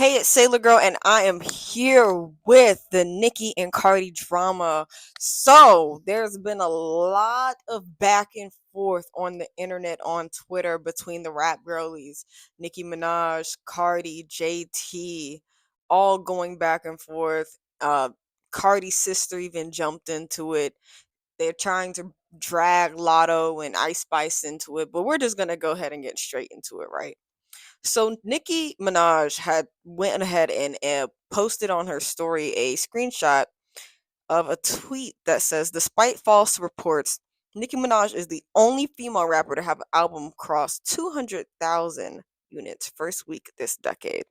Hey, it's Sailor Girl, and I am here with the Nicki and Cardi drama. So, there's been a lot of back and forth on the internet, on Twitter, between the rap girlies, Nicki Minaj, Cardi, JT, all going back and forth. Cardi's sister even jumped into it. They're trying to drag Lotto and Ice Spice into it, but we're just gonna go ahead and get straight into it, right? So Nicki Minaj had went ahead and posted on her story a screenshot of a tweet that says, "Despite false reports, Nicki Minaj is the only female rapper to have an album cross 200,000 units first week this decade."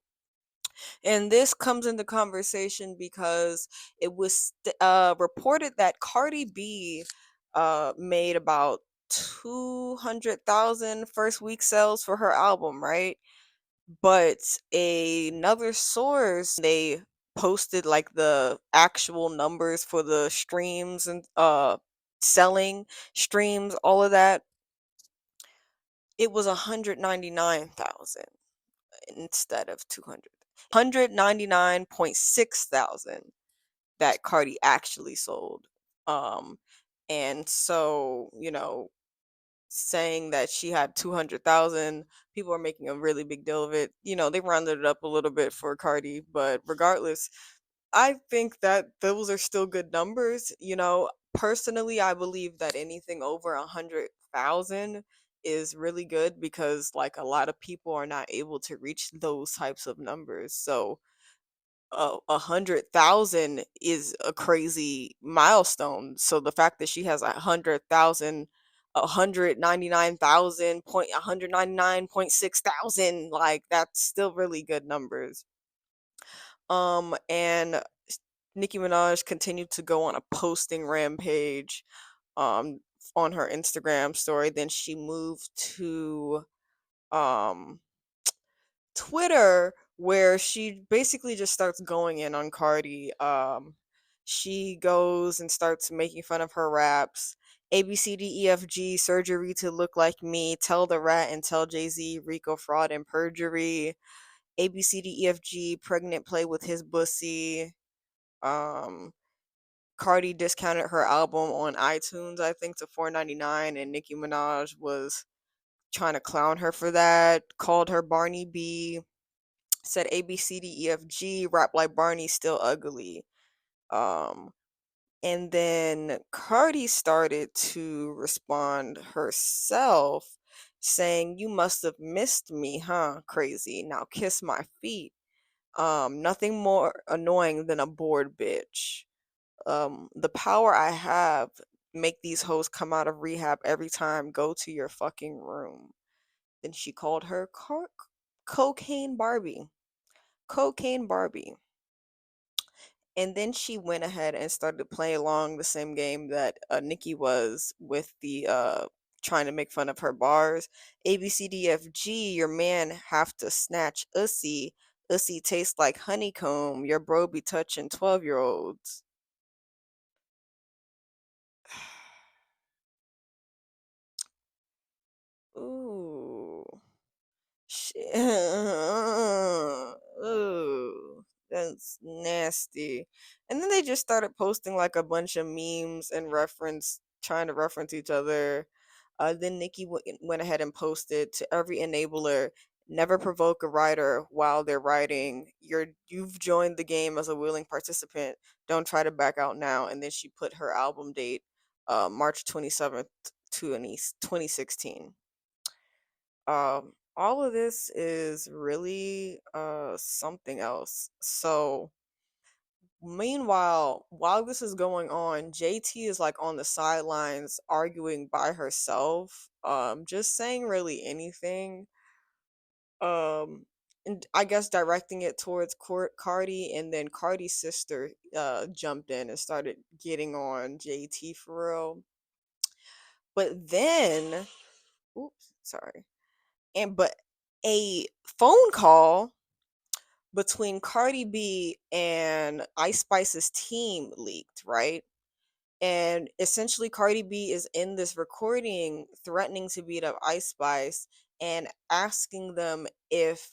And this comes into conversation because it was reported that Cardi B made about 200,000 first week sales for her album, right? But another source, they posted like the actual numbers for the streams and selling streams, all of that. It was 199,000 instead of 200. 199.6 thousand that Cardi actually sold. Um and so, saying that she had 200,000. People are making a really big deal of it. They rounded it up a little bit for Cardi, but regardless, I think that those are still good numbers. Personally, I believe that anything over 100,000 is really good because, like, a lot of people are not able to reach those types of numbers. So, 100,000 is a crazy milestone. So the fact that she has 100,000, 199,000 point 199.6 thousand, like, that's still really good numbers. And Nicki Minaj continued to go on a posting rampage um on her Instagram story. Then she moved to um Twitter, where she basically just starts going in on Cardi. She goes and starts making fun of her raps. ABCDEFG, surgery to look like me, tell the rat and tell Jay-Z, Rico fraud and perjury. ABCDEFG, pregnant play with his bussy. Um, Cardi discounted her album on iTunes, I think, to 4.99, and Nicki Minaj was trying to clown her for that. Called her Barney B, said ABCDEFG, rap like Barney, still ugly. Um, and then Cardi started to respond herself, saying, "You must have missed me, huh? Crazy. Now kiss my feet. Nothing more annoying than a bored bitch. The power I have make these hoes come out of rehab every time. Go to your fucking room." Then she called her Cocaine Barbie. Cocaine Barbie. And then she went ahead and started playing along the same game that Nikki was with the trying to make fun of her bars. ABCDFG, your man have to snatch ussy. Ussy tastes like honeycomb. Your bro be touching 12-year-olds. Ooh. Shit. Ooh, that's nasty. And then they just started posting like a bunch of memes and trying to reference each other. Then Nikki went ahead and posted, "To every enabler, never provoke a writer while they're writing. You've joined the game as a willing participant. Don't try to back out now." And then she put her album date, March 27th, 2016. All of this is really something else. So meanwhile, while this is going on, JT is like on the sidelines arguing by herself, just saying really anything. And I guess directing it towards Cardi, and then Cardi's sister jumped in and started getting on JT for real. But then, oops, sorry. But a phone call between Cardi B and Ice Spice's team leaked, right? And essentially, Cardi B is in this recording threatening to beat up Ice Spice and asking them if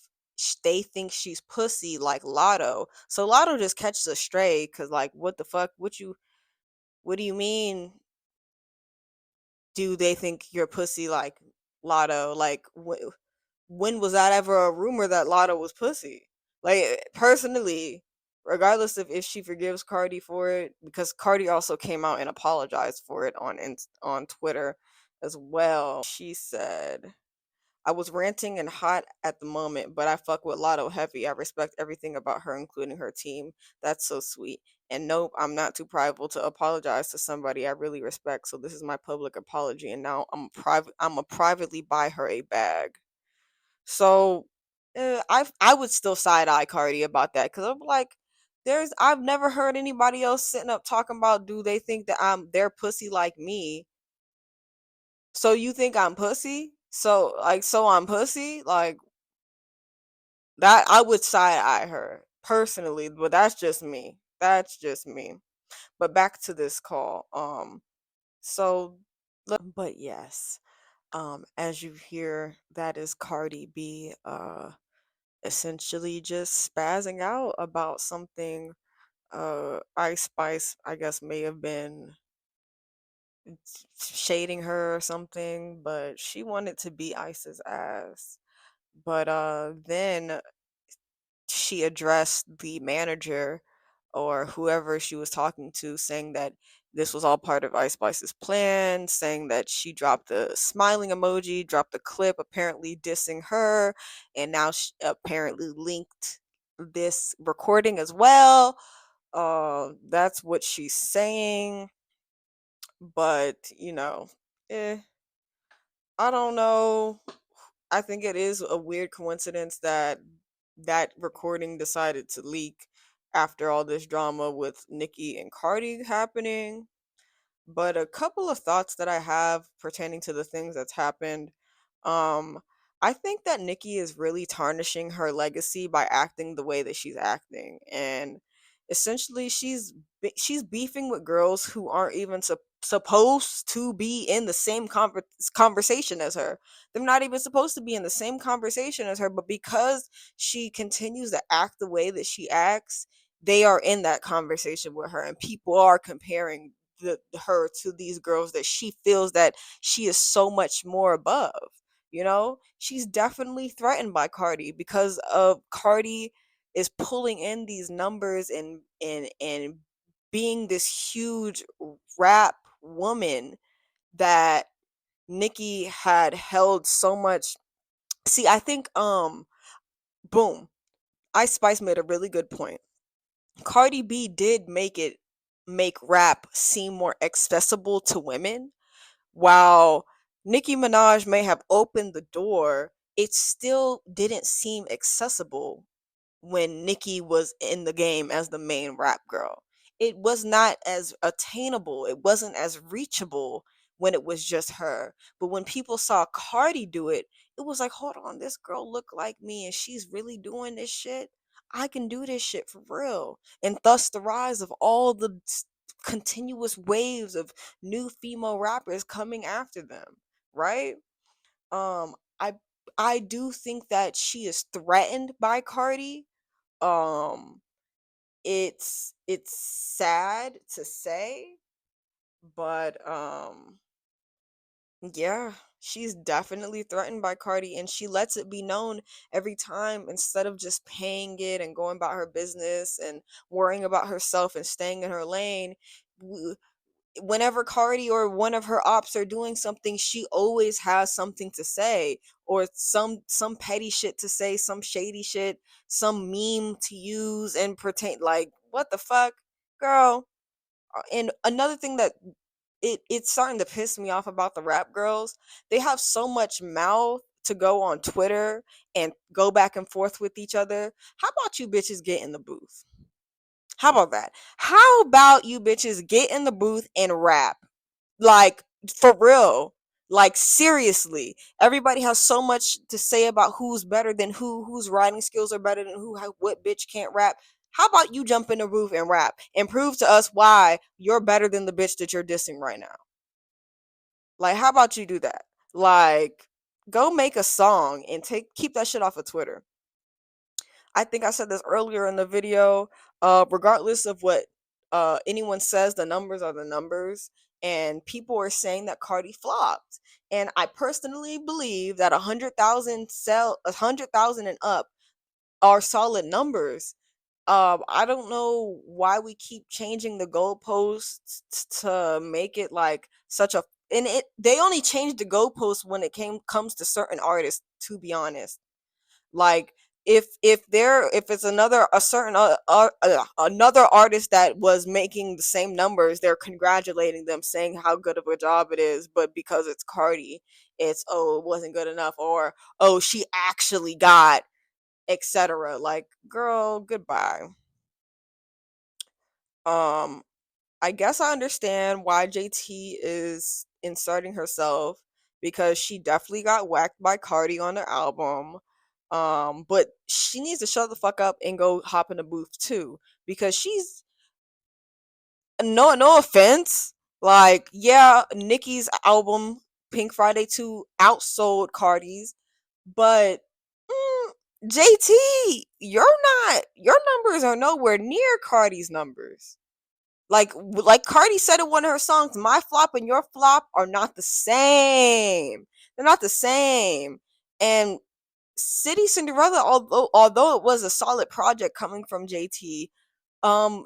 they think she's pussy like Lotto. So Lotto just catches a stray because like what the fuck? What do you mean? Do they think you're pussy like Lotto? Like when was that ever a rumor that Lotto was pussy? Like personally, regardless of if she forgives Cardi for it, because Cardi also came out and apologized for it on on Twitter as well. She said, "I was ranting and hot at the moment, but I fuck with Lotto heavy. I respect everything about her, including her team. That's so sweet. And nope, I'm not too prideful to apologize to somebody I really respect. So this is my public apology. And now I'm a privately buy her a bag." So, I would still side eye Cardi about that because I'm like, I've never heard anybody else sitting up talking about do they think that they're pussy like me. So you think I'm pussy? So I'm pussy? Like that I would side eye her personally, but that's just me. That's just me. But back to this call. So but yes. As you hear, that is Cardi B essentially just spazzing out about something Ice Spice I guess may have been shading her or something, but she wanted to beat Ice's ass. But then she addressed the manager or whoever she was talking to, saying that this was all part of Ice Spice's plan, saying that she dropped the smiling emoji, dropped the clip apparently dissing her, and now she apparently linked this recording as well. That's what she's saying, but eh, I don't know. I think it is a weird coincidence that that recording decided to leak after all this drama with Nicki and Cardi happening. But a couple of thoughts that I have pertaining to the things that's happened. Um, I think that Nicki is really tarnishing her legacy by acting the way that she's acting, and essentially she's beefing with girls who aren't even supposed to be in the same conversation as her. They're not even supposed to be in the same conversation as her, but because she continues to act the way that she acts, they are in that conversation with her, and people are comparing her to these girls that she feels that she is so much more above. She's definitely threatened by Cardi because of Cardi is pulling in these numbers and being this huge rap woman that Nicki had held so much. See, I think boom, Ice Spice made a really good point. Cardi B did make rap seem more accessible to women. While Nicki Minaj may have opened the door, it still didn't seem accessible when Nicki was in the game as the main rap girl. It was not as attainable, it wasn't as reachable when it was just her. But when people saw Cardi do it, it was like, hold on, this girl look like me and she's really doing this shit. I can do this shit for real. And thus the rise of all the continuous waves of new female rappers coming after them, right? I do think that she is threatened by Cardi. um it's sad to say, but yeah, she's definitely threatened by Cardi, and she lets it be known every time instead of just paying it and going about her business and worrying about herself and staying in her lane. Whenever Cardi or one of her ops are doing something, she always has something to say, or some petty shit to say, some shady shit, some meme to use and pretend like what the fuck, girl. And another thing that it's starting to piss me off about the rap girls, they have so much mouth to go on Twitter and go back and forth with each other. How about you bitches get in the booth? How about that? How about you bitches get in the booth and rap? Like for real. Like seriously. Everybody has so much to say about who's better than whose writing skills are better than what bitch can't rap. How about you jump in the booth and rap and prove to us why you're better than the bitch that you're dissing right now? Like how about you do that? Like go make a song and keep that shit off of Twitter. I think I said this earlier in the video. Regardless of what anyone says, the numbers are the numbers, and people are saying that Cardi flopped. And I personally believe that 100,000 and up are solid numbers. I don't know why we keep changing the goalposts to make it like such a, and it they only changed the goalposts when it comes to certain artists, to be honest. Like if it's another a certain another artist that was making the same numbers, they're congratulating them, saying how good of a job it is. But because it's Cardi, it's, oh, it wasn't good enough, or oh, she actually got, etc. Like, girl, goodbye. Um, I guess I understand why JT is inserting herself, because she definitely got whacked by Cardi on the album. But she needs to shut the fuck up and go hop in the booth too, because she's, no offense. Like, yeah, Nicki's album Pink Friday 2 outsold Cardi's, but mm, JT, your numbers are nowhere near Cardi's numbers. Like Cardi said in one of her songs, my flop and your flop are not the same. They're not the same. And City Cinderella, although it was a solid project coming from JT, um,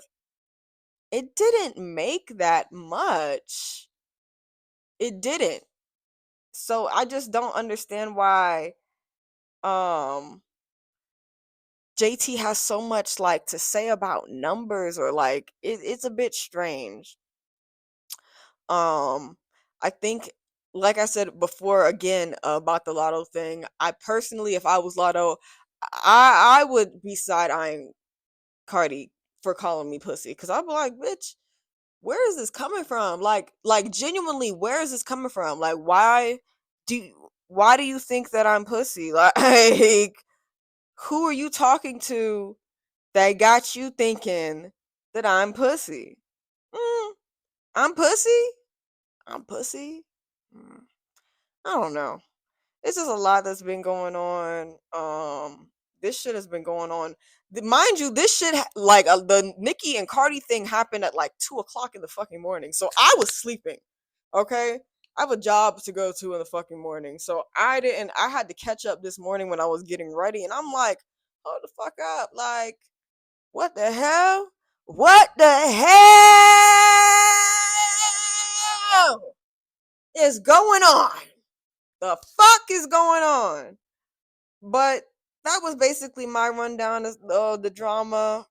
it didn't make that much. It didn't. So I just don't understand why um JT has so much like to say about numbers, or like it's a bit strange. Um, I think, like I said before, again, about the Lotto thing. I personally, if I was Lotto, I would be side eyeing Cardi for calling me pussy, because I'd be like, bitch, where is this coming from? Like genuinely, where is this coming from? Like, why do you think that I'm pussy? Like, who are you talking to that got you thinking that I'm pussy? Mm, I'm pussy. I'm pussy. Mm, I don't know. It's just a lot that's been going on. This shit has been going on. Mind you, this shit like the Nicki and Cardi thing happened at like 2 o'clock in the fucking morning. So I was sleeping. Okay, I have a job to go to in the fucking morning, so I didn't. I had to catch up this morning when I was getting ready, and I'm like, hold the fuck up, like, what the hell? What the hell is going on? The fuck is going on? But that was basically my rundown of the drama.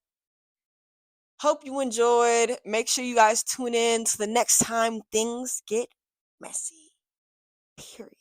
Hope you enjoyed. Make sure you guys tune in to the next time things get messy. Period.